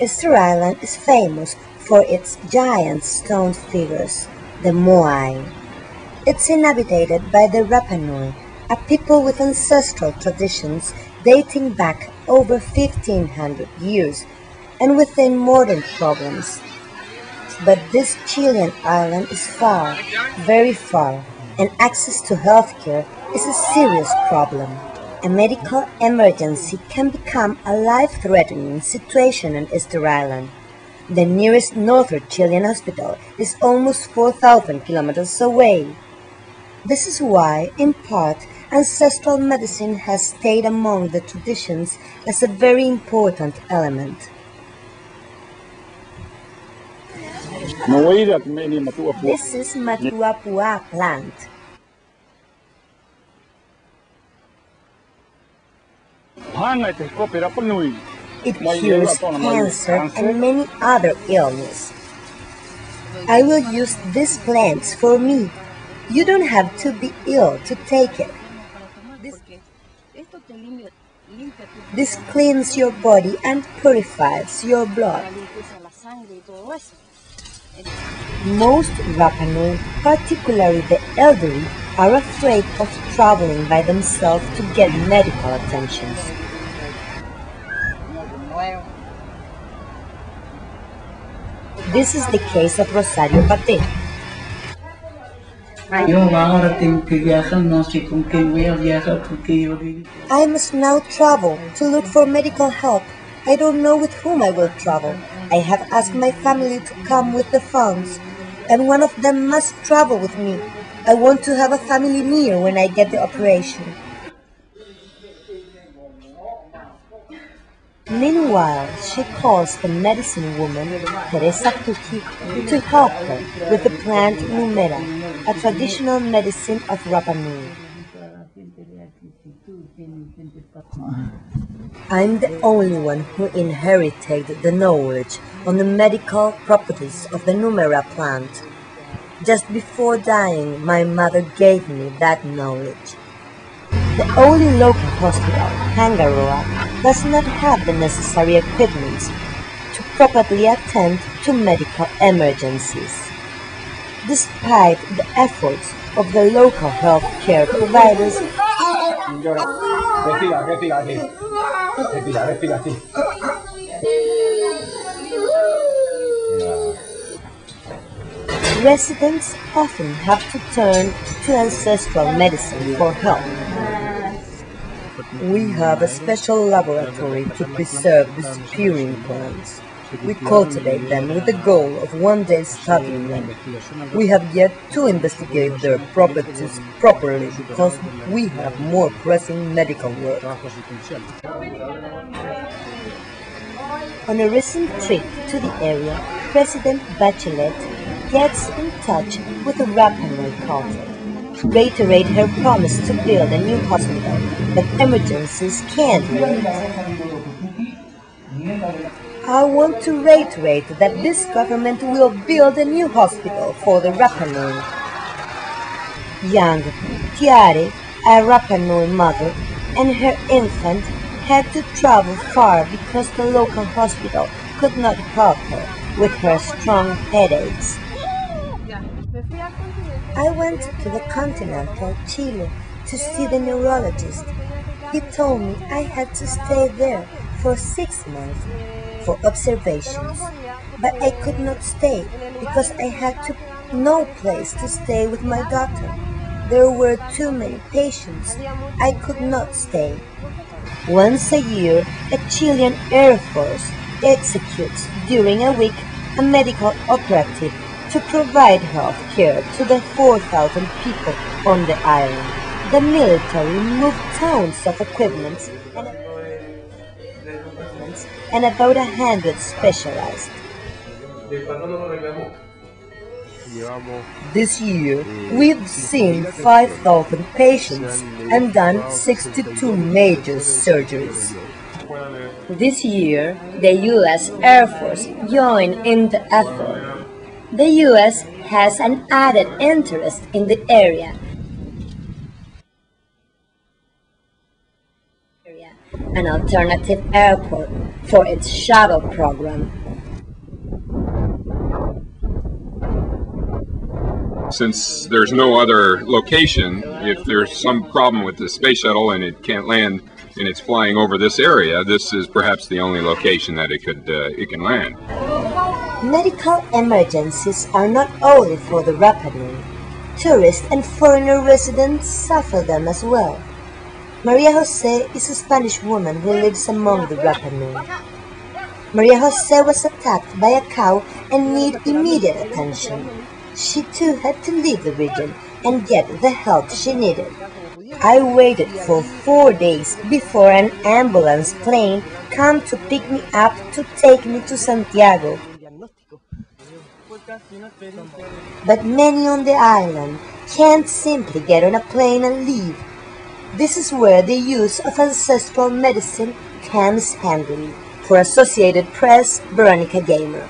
Easter Island is famous for its giant stone figures, the Moai. It's inhabited by the Rapa Nui, a people with ancestral traditions dating back over 1500 years and within modern problems. But this Chilean island is far, very far, and access to healthcare is a serious problem. A medical emergency can become a life-threatening situation on Easter Island. The nearest northern Chilean hospital is almost 4,000 kilometers away. This is why, in part, ancestral medicine has stayed among the traditions as a very important element. This is Matuapua plant. It cures cancer and many other illnesses. I will use these plants for me. You don't have to be ill to take it. This cleans your body and purifies your blood. Most Rapa Nui, particularly the elderly, are afraid of traveling by themselves to get medical attention. This is the case of Rosario Pate. I must now travel to look for medical help. I don't know with whom I will travel. I have asked my family to come with the funds, and one of them must travel with me. I want to have a family near when I get the operation. Meanwhile, she calls the medicine woman, Teresa Tuki, to help her with the plant Numera, a traditional medicine of Rapa Nui. I'm the only one who inherited the knowledge on the medical properties of the Numera plant. Just before dying, my mother gave me that knowledge. The only local hospital, Hangaroa, does not have the necessary equipment to properly attend to medical emergencies. Despite the efforts of the local health care providers, residents often have to turn to ancestral medicine for help. We have a special laboratory to preserve the spearing plants. We cultivate them with the goal of one day studying them. We have yet to investigate their properties properly because we have more pressing medical work. On a recent trip to the area, President Bachelet gets in touch with the Rapa Nui culture, reiterate her promise to build a new hospital, but emergencies can't wait. I want to reiterate that this government will build a new hospital for the Rapa Nui. Young Tiare, a Rapa Nui mother, and her infant had to travel far because the local hospital could not help her with her strong headaches. I went to the continental Chile to see the neurologist. He told me I had to stay there for 6 months for observations, but I could not stay because I had no place to stay with my daughter. There were too many patients. I could not stay. Once a year, a Chilean Air Force executes during a week a medical operative to provide health care to the 4,000 people on the island. The military moved tons of equipment and about 100 specialized. This year, we've seen 5,000 patients and done 62 major surgeries. This year, the U.S. Air Force joined in the effort. The U.S. has an added interest in the area. an alternative airport for its shuttle program. Since there's no other location, if there's some problem with the space shuttle and it can't land and it's flying over this area, this is perhaps the only location that it can land. Medical emergencies are not only for the Rapa Nui. Tourist and foreigner residents suffer them as well. Maria Jose is a Spanish woman who lives among the Rapa Nui. Maria Jose was attacked by a cow and needed immediate attention. She too had to leave the region and get the help she needed. I waited for 4 days before an ambulance plane came to pick me up to take me to Santiago. But many on the island can't simply get on a plane and leave. This is where the use of ancestral medicine comes handy. For Associated Press, Veronica Gamer.